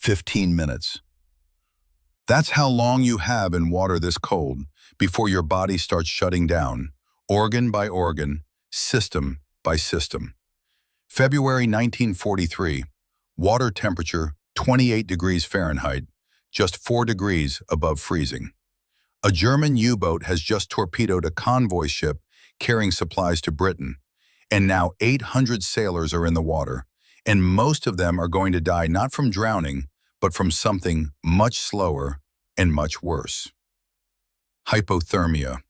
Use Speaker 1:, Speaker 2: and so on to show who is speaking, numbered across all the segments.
Speaker 1: 15 minutes. That's how long you have in water this cold before your body starts shutting down, organ by organ, system by system. February 1943, water temperature 28 degrees Fahrenheit, just 4 degrees above freezing. A German U-boat has just torpedoed a convoy ship carrying supplies to Britain, and now 800 sailors are in the water, and most of them are going to die not from drowning, but from something much slower and much worse. Hypothermia.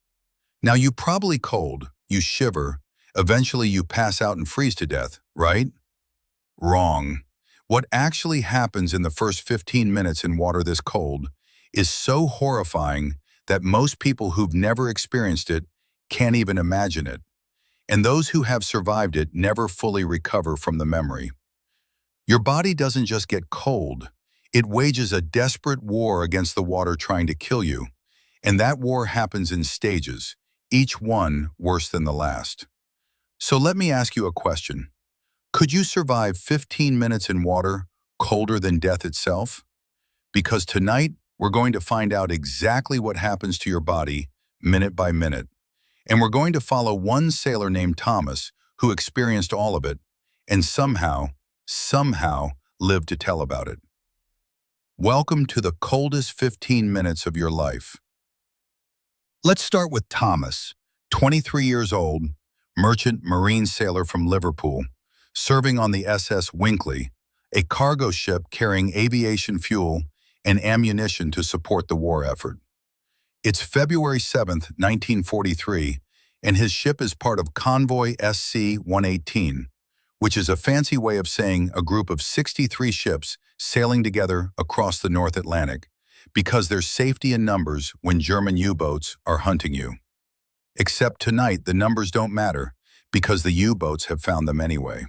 Speaker 1: Now you're probably cold, you shiver, eventually you pass out and freeze to death, right? Wrong. What actually happens in the first 15 minutes in water this cold is so horrifying that most people who've never experienced it can't even imagine it. And those who have survived it never fully recover from the memory. Your body doesn't just get cold, it wages a desperate war against the water trying to kill you. And that war happens in stages, each one worse than the last. So let me ask you a question. Could you survive 15 minutes in water colder than death itself? Because tonight, we're going to find out exactly what happens to your body minute by minute. And we're going to follow one sailor named Thomas who experienced all of it and somehow lived to tell about it. Welcome to the coldest 15 minutes of your life. Let's start with Thomas, 23 years old, merchant marine sailor from Liverpool, serving on the SS Winkley, a cargo ship carrying aviation fuel and ammunition to support the war effort. It's February 7th, 1943, and his ship is part of Convoy SC-118, which is a fancy way of saying a group of 63 ships sailing together across the North Atlantic, because there's safety in numbers when German U-boats are hunting you. Except tonight the numbers don't matter, because the U-boats have found them anyway.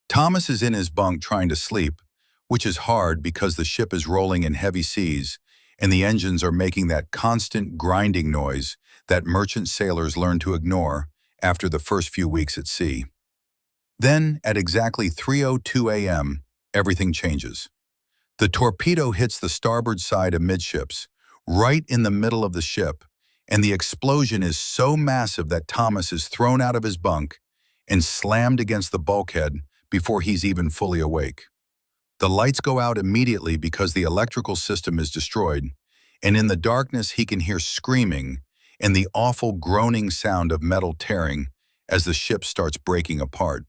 Speaker 1: Thomas is in his bunk trying to sleep, which is hard because the ship is rolling in heavy seas and the engines are making that constant grinding noise that merchant sailors learn to ignore after the first few weeks at sea. Then, at exactly 3:02 a.m., everything changes. The torpedo hits the starboard side amidships, right in the middle of the ship, and the explosion is so massive that Thomas is thrown out of his bunk and slammed against the bulkhead before he's even fully awake. The lights go out immediately because the electrical system is destroyed, and in the darkness he can hear screaming and the awful groaning sound of metal tearing as the ship starts breaking apart.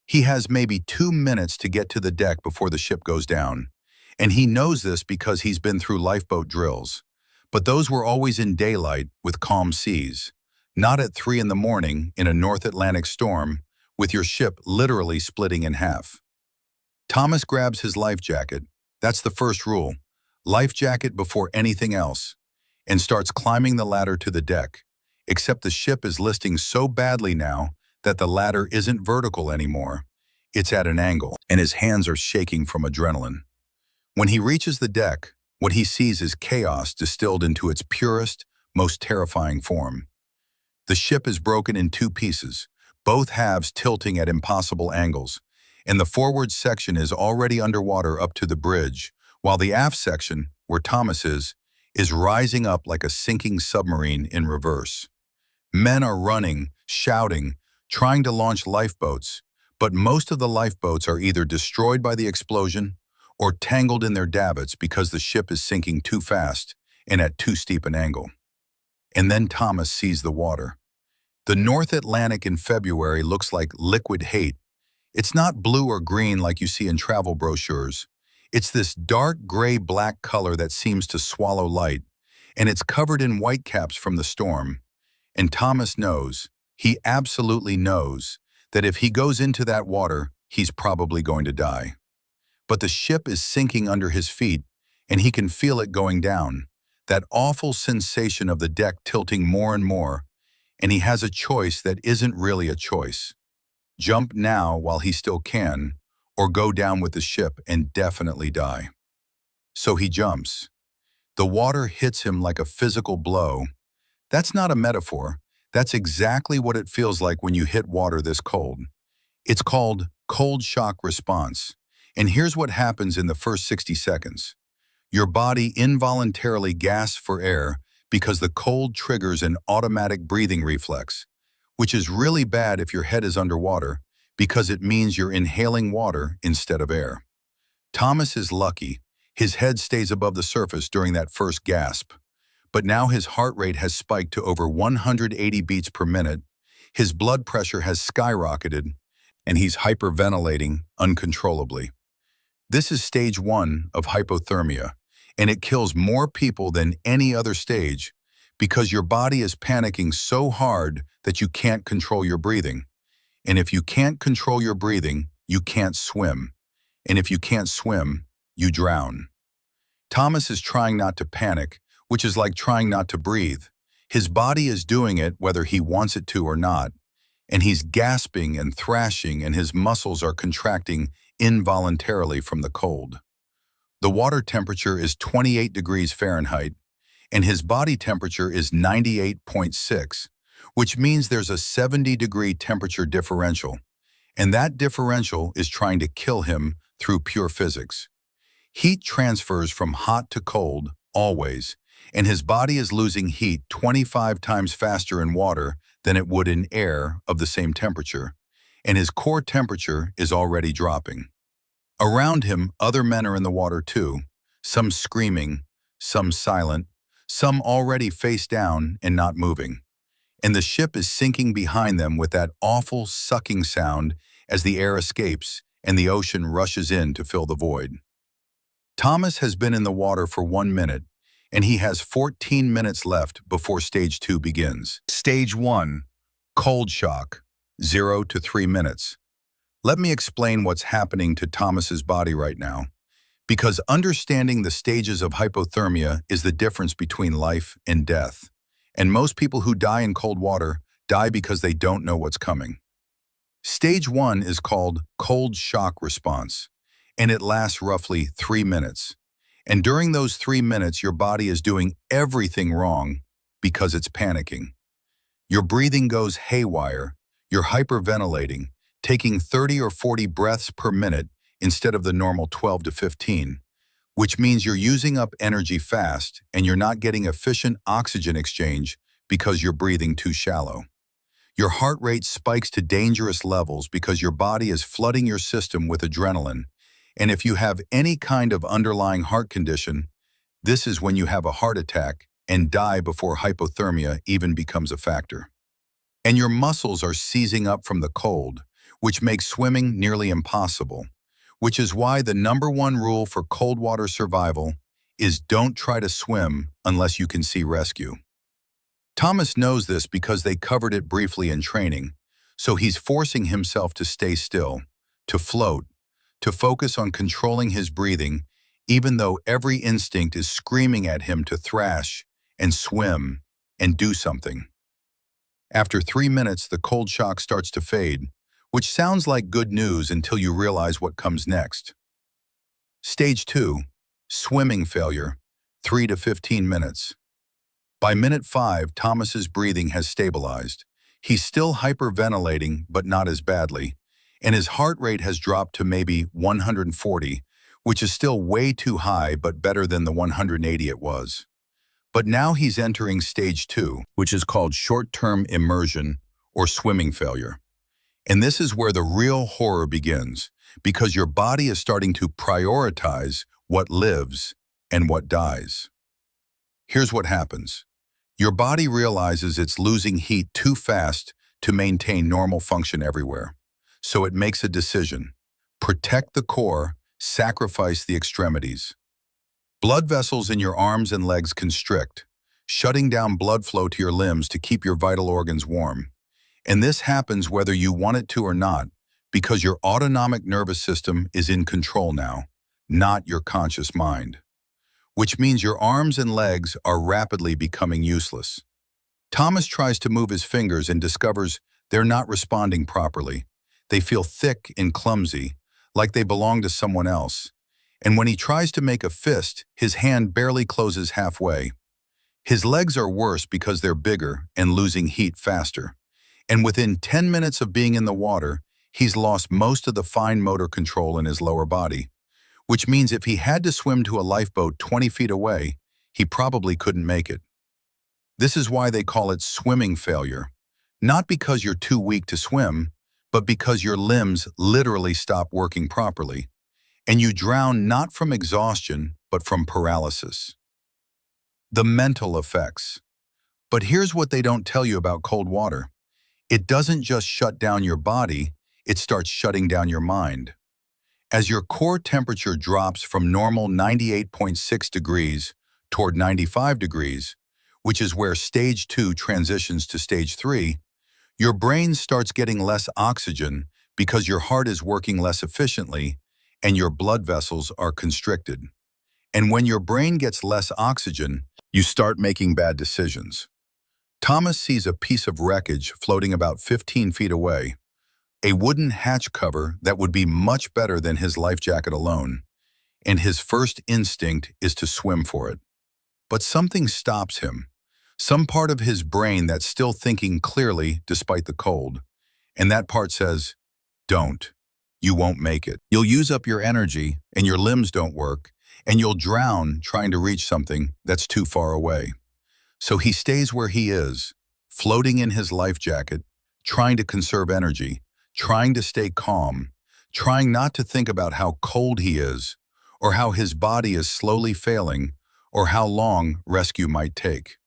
Speaker 1: He has maybe 2 minutes to get to the deck before the ship goes down, and he knows this because he's been through lifeboat drills. But those were always in daylight with calm seas, not at 3 in the morning in a North Atlantic storm with your ship literally splitting in half. Thomas grabs his life jacket, that's the first rule, life jacket before anything else, and starts climbing the ladder to the deck, except the ship is listing so badly now that the ladder isn't vertical anymore. It's at an angle, and his hands are shaking from adrenaline. When he reaches the deck, what he sees is chaos distilled into its purest, most terrifying form. The ship is broken in 2 pieces, both halves tilting at impossible angles, and the forward section is already underwater up to the bridge, while the aft section, where Thomas is rising up like a sinking submarine in reverse. Men are running, shouting, trying to launch lifeboats, but most of the lifeboats are either destroyed by the explosion or tangled in their davits because the ship is sinking too fast and at too steep an angle. And then Thomas sees the water. The North Atlantic in February looks like liquid hate. It's not blue or green like you see in travel brochures. It's this dark gray-black color that seems to swallow light, and it's covered in whitecaps from the storm. And Thomas knows, he absolutely knows, that if he goes into that water, he's probably going to die. But the ship is sinking under his feet, and he can feel it going down, that awful sensation of the deck tilting more and more, and he has a choice that isn't really a choice. Jump now while he still can, or go down with the ship and definitely die. So he jumps. The water hits him like a physical blow. That's not a metaphor. That's exactly what it feels like when you hit water this cold. It's called cold shock response. And here's what happens in the first 60 seconds. Your body involuntarily gasps for air because the cold triggers an automatic breathing reflex, which is really bad if your head is underwater because it means you're inhaling water instead of air. Thomas is lucky. His head stays above the surface during that first gasp. But now his heart rate has spiked to over 180 beats per minute, his blood pressure has skyrocketed, and he's hyperventilating uncontrollably. This is stage 1 of hypothermia, and it kills more people than any other stage because your body is panicking so hard that you can't control your breathing. And if you can't control your breathing, you can't swim. And if you can't swim, you drown. Thomas is trying not to panic, which is like trying not to breathe. His body is doing it whether he wants it to or not, and he's gasping and thrashing, and his muscles are contracting involuntarily from the cold. The water temperature is 28 degrees Fahrenheit, and his body temperature is 98.6, which means there's a 70-degree temperature differential, and that differential is trying to kill him through pure physics. Heat transfers from hot to cold, always, and his body is losing heat 25 times faster in water than it would in air of the same temperature, and his core temperature is already dropping. Around him, other men are in the water too, some screaming, some silent, some already face down and not moving. And the ship is sinking behind them with that awful sucking sound as the air escapes and the ocean rushes in to fill the void. Thomas has been in the water for 1 minute, and he has 14 minutes left before stage 2 begins. Stage 1, cold shock, 0 to 3 minutes. Let me explain what's happening to Thomas's body right now, because understanding the stages of hypothermia is the difference between life and death. And most people who die in cold water die because they don't know what's coming. Stage 1 is called cold shock response, and it lasts roughly 3 minutes. And during those 3 minutes, your body is doing everything wrong because it's panicking. Your breathing goes haywire, you're hyperventilating, taking 30 or 40 breaths per minute instead of the normal 12 to 15, which means you're using up energy fast and you're not getting efficient oxygen exchange because you're breathing too shallow. Your heart rate spikes to dangerous levels because your body is flooding your system with adrenaline. And if you have any kind of underlying heart condition, this is when you have a heart attack and die before hypothermia even becomes a factor. And your muscles are seizing up from the cold, which makes swimming nearly impossible, which is why the #1 rule for cold water survival is don't try to swim unless you can see rescue. Thomas knows this because they covered it briefly in training, so he's forcing himself to stay still, to float, to focus on controlling his breathing, even though every instinct is screaming at him to thrash and swim and do something. After 3 minutes, the cold shock starts to fade, which sounds like good news until you realize what comes next. Stage 2, swimming failure, 3 to 15 minutes. By minute 5, Thomas's breathing has stabilized. He's still hyperventilating, but not as badly, and his heart rate has dropped to maybe 140, which is still way too high, but better than the 180 it was. But now he's entering stage 2, which is called short-term immersion or swimming failure. And this is where the real horror begins, because your body is starting to prioritize what lives and what dies. Here's what happens. Your body realizes it's losing heat too fast to maintain normal function everywhere. So it makes a decision. Protect the core, sacrifice the extremities. Blood vessels in your arms and legs constrict, shutting down blood flow to your limbs to keep your vital organs warm. And this happens whether you want it to or not, because your autonomic nervous system is in control now, not your conscious mind. Which means your arms and legs are rapidly becoming useless. Thomas tries to move his fingers and discovers they're not responding properly. They feel thick and clumsy, like they belong to someone else. And when he tries to make a fist, his hand barely closes halfway. His legs are worse because they're bigger and losing heat faster. And within 10 minutes of being in the water, He's lost most of the fine motor control in his lower body, which means if he had to swim to a lifeboat 20 feet away, he probably couldn't make it. This is why they call it swimming failure, not because you're too weak to swim, but because your limbs literally stop working properly, and you drown not from exhaustion, but from paralysis. The mental effects. But here's what they don't tell you about cold water. It doesn't just shut down your body, it starts shutting down your mind. As your core temperature drops from normal 98.6 degrees toward 95 degrees, which is where stage 2 transitions to stage 3, your brain starts getting less oxygen because your heart is working less efficiently and your blood vessels are constricted. And when your brain gets less oxygen, you start making bad decisions. Thomas sees a piece of wreckage floating about 15 feet away, a wooden hatch cover that would be much better than his life jacket alone, and his first instinct is to swim for it. But something stops him, some part of his brain that's still thinking clearly despite the cold, and that part says, "Don't. You won't make it. You'll use up your energy, and your limbs don't work, and you'll drown trying to reach something that's too far away." So he stays where he is, floating in his life jacket, trying to conserve energy, trying to stay calm, trying not to think about how cold he is, or how his body is slowly failing, or how long rescue might take.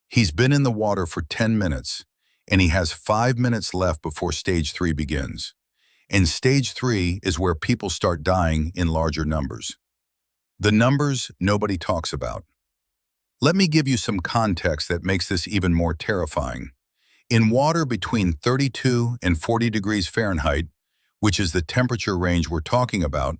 Speaker 1: He's been in the water for 10 minutes, and he has 5 minutes left before stage 3 begins. And stage 3 is where people start dying in larger numbers. The numbers nobody talks about. Let me give you some context that makes this even more terrifying. In water between 32 and 40 degrees Fahrenheit, which is the temperature range we're talking about,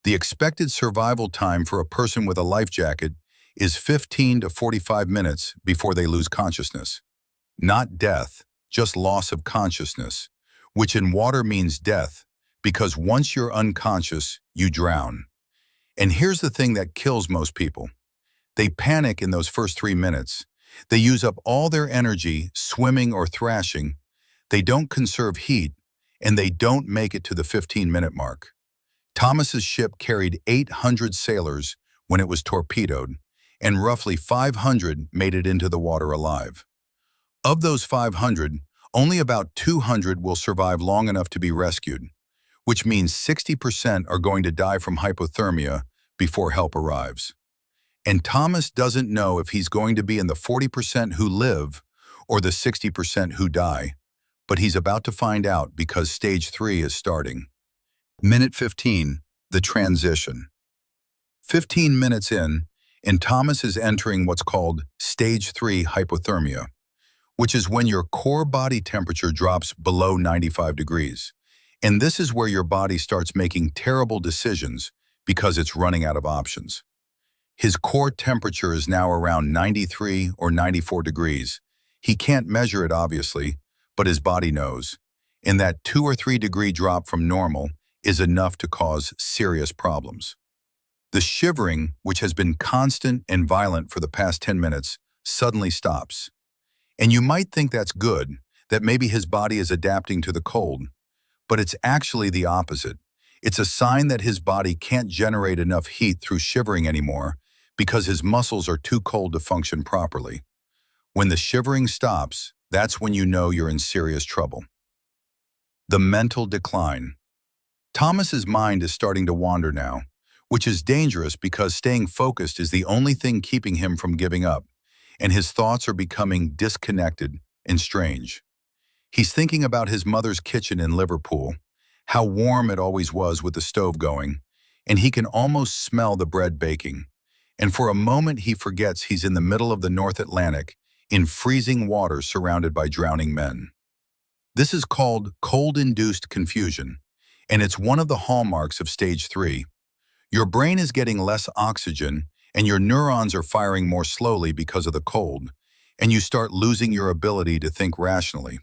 Speaker 1: the expected survival time for a person with a life jacket is 15 to 45 minutes before they lose consciousness. Not death, just loss of consciousness, which in water means death, because once you're unconscious, you drown. And here's the thing that kills most people. They panic in those first 3 minutes. They use up all their energy swimming or thrashing. They don't conserve heat, and they don't make it to the 15-minute mark. Thomas's ship carried 800 sailors when it was torpedoed, and roughly 500 made it into the water alive. Of those 500, only about 200 will survive long enough to be rescued, which means 60% are going to die from hypothermia before help arrives. And Thomas doesn't know if he's going to be in the 40% who live or the 60% who die, but he's about to find out because stage 3 is starting. Minute 15, the transition. 15 minutes in, and Thomas is entering what's called stage 3 hypothermia, which is when your core body temperature drops below 95 degrees. And this is where your body starts making terrible decisions because it's running out of options. His core temperature is now around 93 or 94 degrees. He can't measure it, obviously, but his body knows. And that 2 or 3 degree drop from normal is enough to cause serious problems. The shivering, which has been constant and violent for the past 10 minutes, suddenly stops. And you might think that's good, that maybe his body is adapting to the cold, but it's actually the opposite. It's a sign that his body can't generate enough heat through shivering anymore because his muscles are too cold to function properly. When the shivering stops, that's when you know you're in serious trouble. The mental decline. Thomas's mind is starting to wander now, which is dangerous because staying focused is the only thing keeping him from giving up, and his thoughts are becoming disconnected and strange. He's thinking about his mother's kitchen in Liverpool, how warm it always was with the stove going, and he can almost smell the bread baking. And for a moment he forgets he's in the middle of the North Atlantic, in freezing water surrounded by drowning men. This is called cold-induced confusion, and it's one of the hallmarks of stage 3. Your brain is getting less oxygen, and your neurons are firing more slowly because of the cold, and you start losing your ability to think rationally.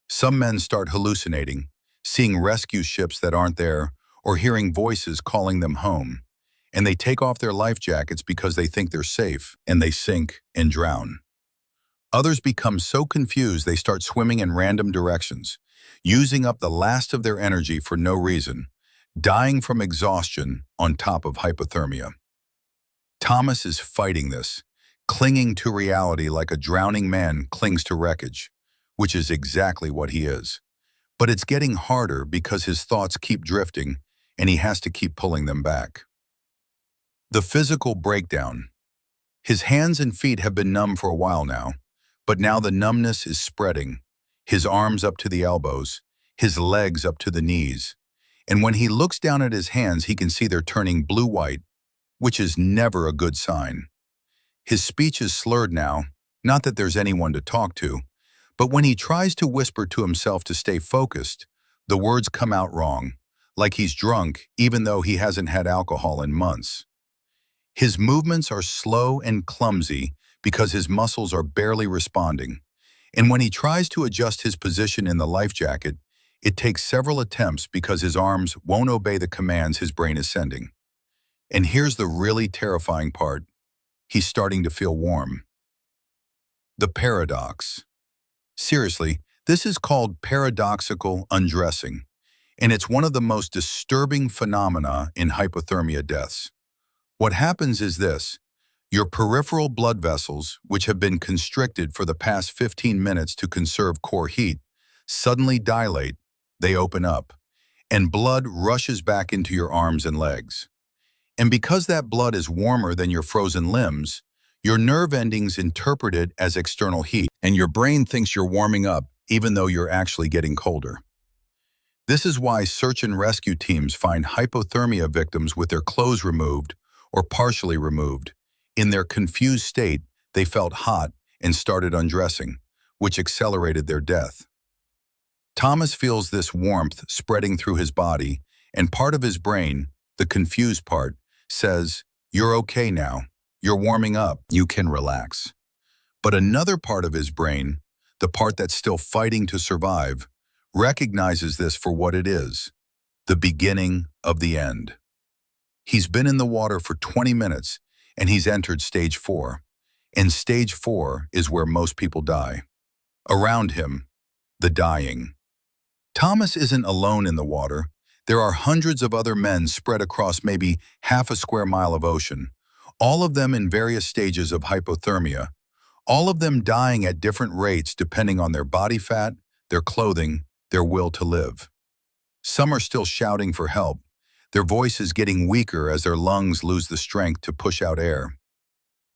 Speaker 1: Some men start hallucinating, seeing rescue ships that aren't there, or hearing voices calling them home, and they take off their life jackets because they think they're safe, and they sink and drown. Others become so confused they start swimming in random directions, using up the last of their energy for no reason, dying from exhaustion on top of hypothermia. Thomas is fighting this, clinging to reality like a drowning man clings to wreckage, which is exactly what he is. But it's getting harder because his thoughts keep drifting and he has to keep pulling them back. The physical breakdown. His hands and feet have been numb for a while now, but now the numbness is spreading. His arms up to the elbows, his legs up to the knees. And when he looks down at his hands, he can see they're turning blue-white, which is never a good sign. His speech is slurred now, not that there's anyone to talk to, but when he tries to whisper to himself to stay focused, the words come out wrong, like he's drunk even though he hasn't had alcohol in months. His movements are slow and clumsy because his muscles are barely responding, and when he tries to adjust his position in the life jacket, it takes several attempts because his arms won't obey the commands his brain is sending. And here's the really terrifying part. He's starting to feel warm. The paradox. Seriously, this is called paradoxical undressing, and it's one of the most disturbing phenomena in hypothermia deaths. What happens is this: your peripheral blood vessels, which have been constricted for the past 15 minutes to conserve core heat, suddenly dilate, they open up, and blood rushes back into your arms and legs. And because that blood is warmer than your frozen limbs, your nerve endings interpret it as external heat, and your brain thinks you're warming up even though you're actually getting colder. This is why search and rescue teams find hypothermia victims with their clothes removed or partially removed. In their confused state, they felt hot and started undressing, which accelerated their death. Thomas feels this warmth spreading through his body, and part of his brain, the confused part, says, "You're okay now. You're warming up. You can relax." But another part of his brain, the part that's still fighting to survive, recognizes this for what it is: the beginning of the end. He's been in the water for 20 minutes, and he's entered stage 4. And stage 4 is where most people die. Around him, the dying. Thomas isn't alone in the water. There are hundreds of other men spread across maybe half a square mile of ocean, all of them in various stages of hypothermia, all of them dying at different rates depending on their body fat, their clothing, their will to live. Some are still shouting for help, their voices getting weaker as their lungs lose the strength to push out air.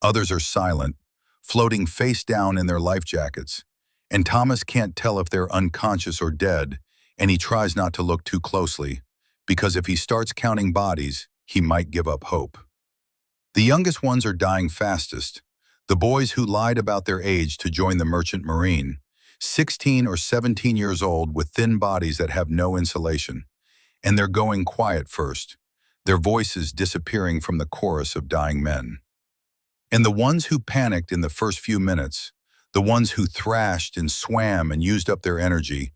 Speaker 1: Others are silent, floating face down in their life jackets, and Thomas can't tell if they're unconscious or dead, and he tries not to look too closely, because if he starts counting bodies, he might give up hope. The youngest ones are dying fastest, the boys who lied about their age to join the merchant marine, 16 or 17 years old with thin bodies that have no insulation. And they're going quiet first, their voices disappearing from the chorus of dying men. And the ones who panicked in the first few minutes, the ones who thrashed and swam and used up their energy,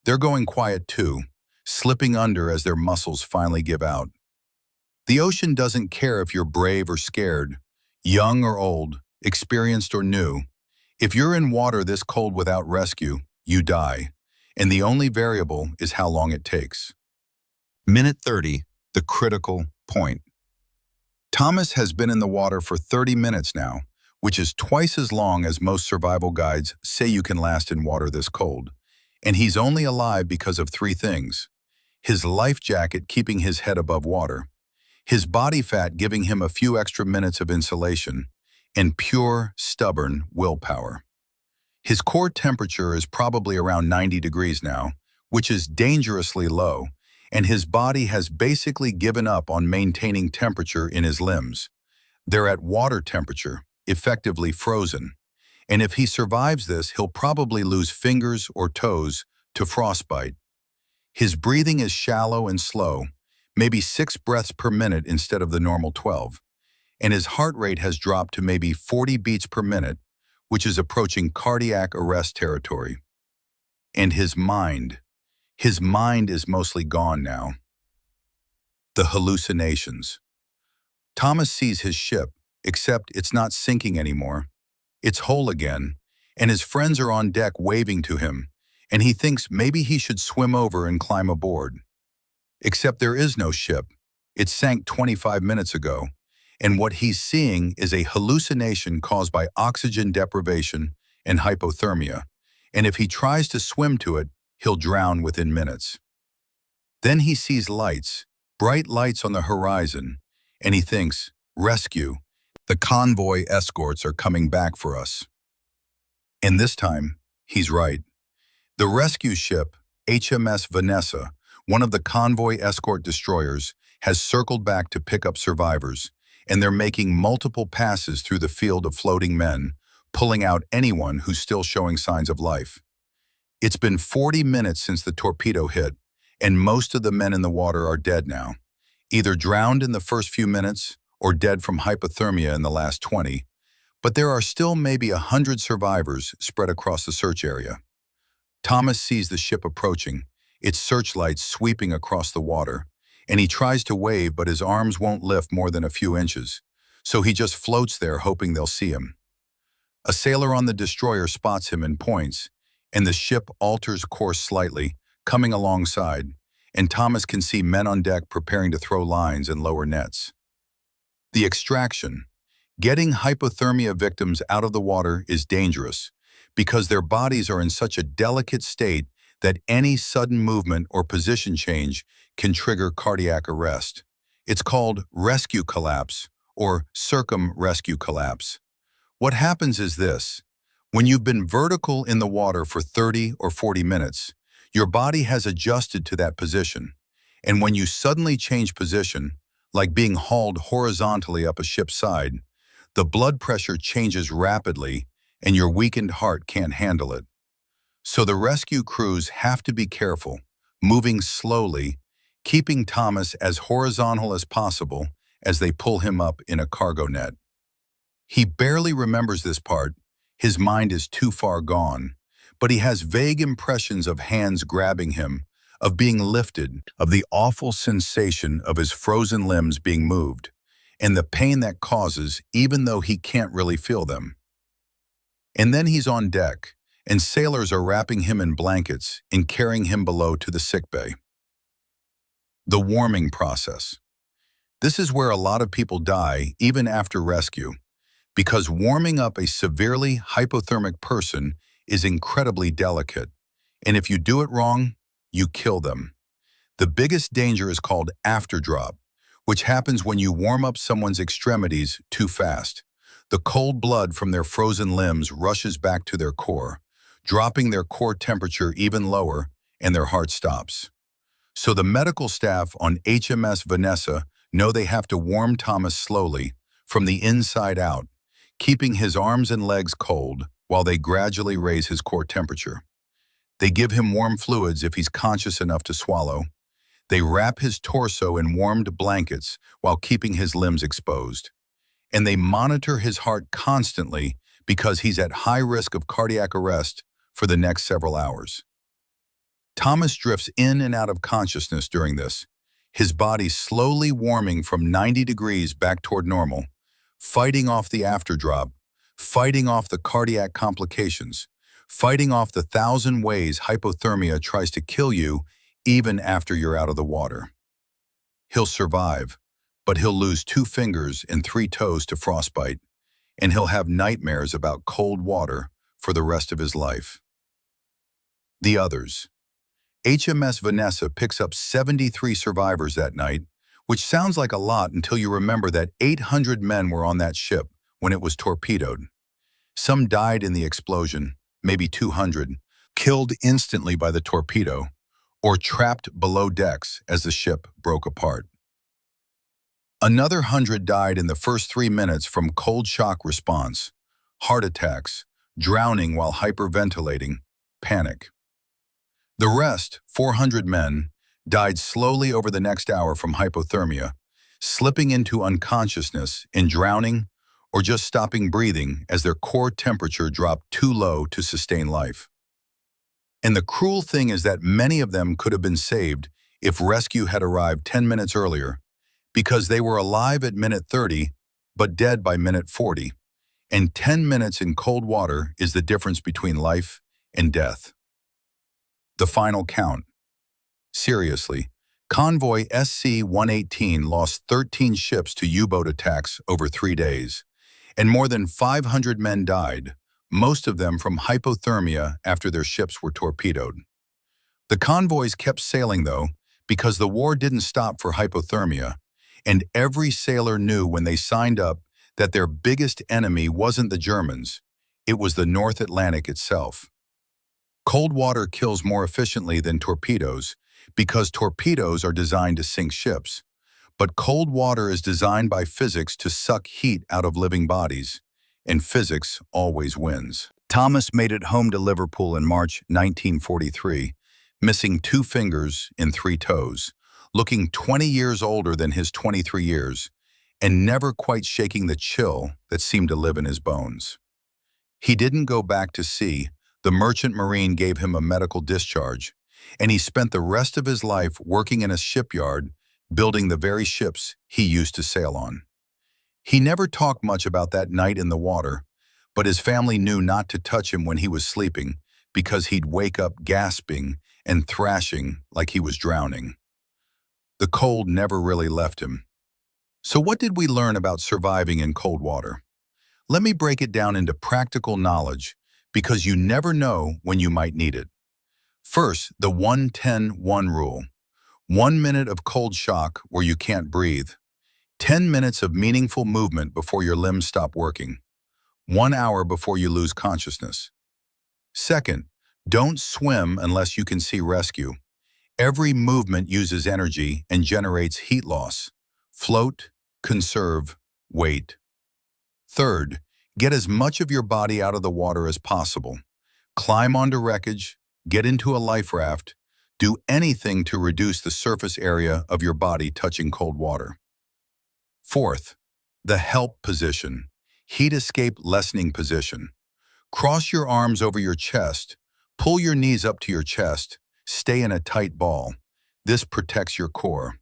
Speaker 1: they're going quiet too, slipping under as their muscles finally give out. The ocean doesn't care if you're brave or scared, young or old, experienced or new. If you're in water this cold without rescue, you die, and the only variable is how long it takes. Minute 30, the critical point. Thomas has been in the water for 30 minutes now, which is twice as long as most survival guides say you can last in water this cold. And he's only alive because of 3 things: his life jacket keeping his head above water, his body fat giving him a few extra minutes of insulation, and pure, stubborn willpower. His core temperature is probably around 90 degrees now, which is dangerously low, and his body has basically given up on maintaining temperature in his limbs. They're at water temperature, effectively frozen. And if he survives this, he'll probably lose fingers or toes to frostbite. His breathing is shallow and slow, maybe 6 breaths per minute instead of the normal 12. And his heart rate has dropped to maybe 40 beats per minute, which is approaching cardiac arrest territory. And his mind is mostly gone now. The hallucinations. Thomas sees his ship, except it's not sinking anymore. It's whole again, and his friends are on deck waving to him, and he thinks maybe he should swim over and climb aboard. Except there is no ship. It sank 25 minutes ago, and what he's seeing is a hallucination caused by oxygen deprivation and hypothermia, and if he tries to swim to it, he'll drown within minutes. Then he sees lights, bright lights on the horizon, and he thinks, rescue, the convoy escorts are coming back for us. And this time, he's right. The rescue ship, HMS Vanessa, one of the convoy escort destroyers, has circled back to pick up survivors, and they're making multiple passes through the field of floating men, pulling out anyone who's still showing signs of life. It's been 40 minutes since the torpedo hit, and most of the men in the water are dead now, either drowned in the first few minutes or dead from hypothermia in the last 20, but there are still maybe 100 survivors spread across the search area. Thomas sees the ship approaching, its searchlights sweeping across the water, and he tries to wave, but his arms won't lift more than a few inches, so he just floats there hoping they'll see him. A sailor on the destroyer spots him and points, and the ship alters course slightly, coming alongside, and Thomas can see men on deck preparing to throw lines and lower nets. The extraction. Getting hypothermia victims out of the water is dangerous because their bodies are in such a delicate state that any sudden movement or position change can trigger cardiac arrest. It's called rescue collapse or circum-rescue collapse. What happens is this. When you've been vertical in the water for 30 or 40 minutes, your body has adjusted to that position. And when you suddenly change position, like being hauled horizontally up a ship's side, the blood pressure changes rapidly and your weakened heart can't handle it. So the rescue crews have to be careful, moving slowly, keeping Thomas as horizontal as possible as they pull him up in a cargo net. He barely remembers this part, his mind is too far gone, but he has vague impressions of hands grabbing him, of being lifted, of the awful sensation of his frozen limbs being moved, and the pain that causes even though he can't really feel them. And then he's on deck, and sailors are wrapping him in blankets and carrying him below to the sickbay. The warming process. This is where a lot of people die even after rescue, because warming up a severely hypothermic person is incredibly delicate, and if you do it wrong, you kill them. The biggest danger is called afterdrop, which happens when you warm up someone's extremities too fast. The cold blood from their frozen limbs rushes back to their core, dropping their core temperature even lower, and their heart stops. So the medical staff on HMS Vanessa know they have to warm Thomas slowly, from the inside out, keeping his arms and legs cold while they gradually raise his core temperature. They give him warm fluids if he's conscious enough to swallow. They wrap his torso in warmed blankets while keeping his limbs exposed. And they monitor his heart constantly because he's at high risk of cardiac arrest for the next several hours. Thomas drifts in and out of consciousness during this, his body slowly warming from 90 degrees back toward normal, fighting off the afterdrop, fighting off the cardiac complications, fighting off the 1,000 ways hypothermia tries to kill you even after you're out of the water. He'll survive, but he'll lose 2 fingers and 3 toes to frostbite, and he'll have nightmares about cold water for the rest of his life. The others. HMS Vanessa picks up 73 survivors that night, which sounds like a lot until you remember that 800 men were on that ship when it was torpedoed. Some died in the explosion, maybe 200, killed instantly by the torpedo, or trapped below decks as the ship broke apart. Another 100 died in the first 3 minutes from cold shock response, heart attacks, drowning while hyperventilating, panic. The rest, 400 men, died slowly over the next hour from hypothermia, slipping into unconsciousness and drowning or just stopping breathing as their core temperature dropped too low to sustain life. And the cruel thing is that many of them could have been saved if rescue had arrived 10 minutes earlier, because they were alive at minute 30, but dead by minute 40, and 10 minutes in cold water is the difference between life and death. The final count. Seriously, convoy SC-118 lost 13 ships to U-boat attacks over 3 days, and more than 500 men died, most of them from hypothermia after their ships were torpedoed. The convoys kept sailing, though, because the war didn't stop for hypothermia, and every sailor knew when they signed up that their biggest enemy wasn't the Germans, it was the North Atlantic itself. Cold water kills more efficiently than torpedoes because torpedoes are designed to sink ships, but cold water is designed by physics to suck heat out of living bodies, and physics always wins. Thomas made it home to Liverpool in March 1943, missing 2 fingers and 3 toes, looking 20 years older than his 23 years, and never quite shaking the chill that seemed to live in his bones. He didn't go back to sea. The merchant marine gave him a medical discharge, and he spent the rest of his life working in a shipyard, building the very ships he used to sail on. He never talked much about that night in the water, but his family knew not to touch him when he was sleeping because he'd wake up gasping and thrashing like he was drowning. The cold never really left him. So what did we learn about surviving in cold water? Let me break it down into practical knowledge because you never know when you might need it. First, the 1-10-1 rule. 1 minute of cold shock where you can't breathe. 10 minutes of meaningful movement before your limbs stop working. 1 hour before you lose consciousness. Second, don't swim unless you can see rescue. Every movement uses energy and generates heat loss. Float, conserve, wait. Third, get as much of your body out of the water as possible. Climb onto wreckage, get into a life raft, do anything to reduce the surface area of your body touching cold water. Fourth, the help position, heat escape lessening position. Cross your arms over your chest, pull your knees up to your chest, stay in a tight ball. This protects your core.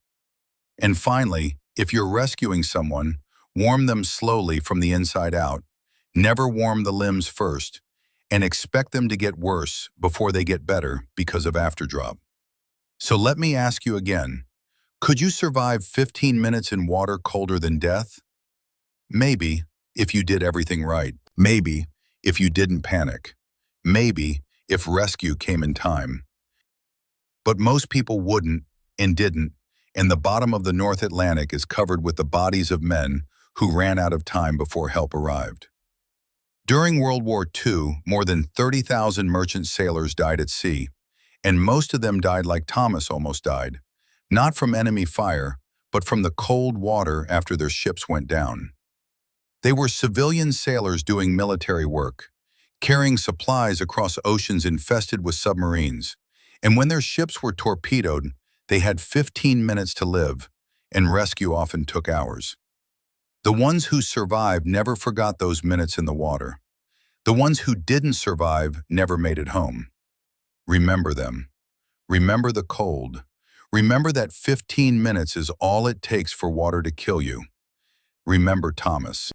Speaker 1: And finally, if you're rescuing someone, warm them slowly from the inside out. Never warm the limbs first, and expect them to get worse before they get better because of afterdrop. So let me ask you again, could you survive 15 minutes in water colder than death? Maybe, if you did everything right. Maybe, if you didn't panic. Maybe, if rescue came in time. But most people wouldn't and didn't, and the bottom of the North Atlantic is covered with the bodies of men who ran out of time before help arrived. During World War II, more than 30,000 merchant sailors died at sea, and most of them died like Thomas almost died, not from enemy fire, but from the cold water after their ships went down. They were civilian sailors doing military work, carrying supplies across oceans infested with submarines, and when their ships were torpedoed, they had 15 minutes to live, and rescue often took hours. The ones who survived never forgot those minutes in the water. The ones who didn't survive never made it home. Remember them. Remember the cold. Remember that 15 minutes is all it takes for water to kill you. Remember Thomas.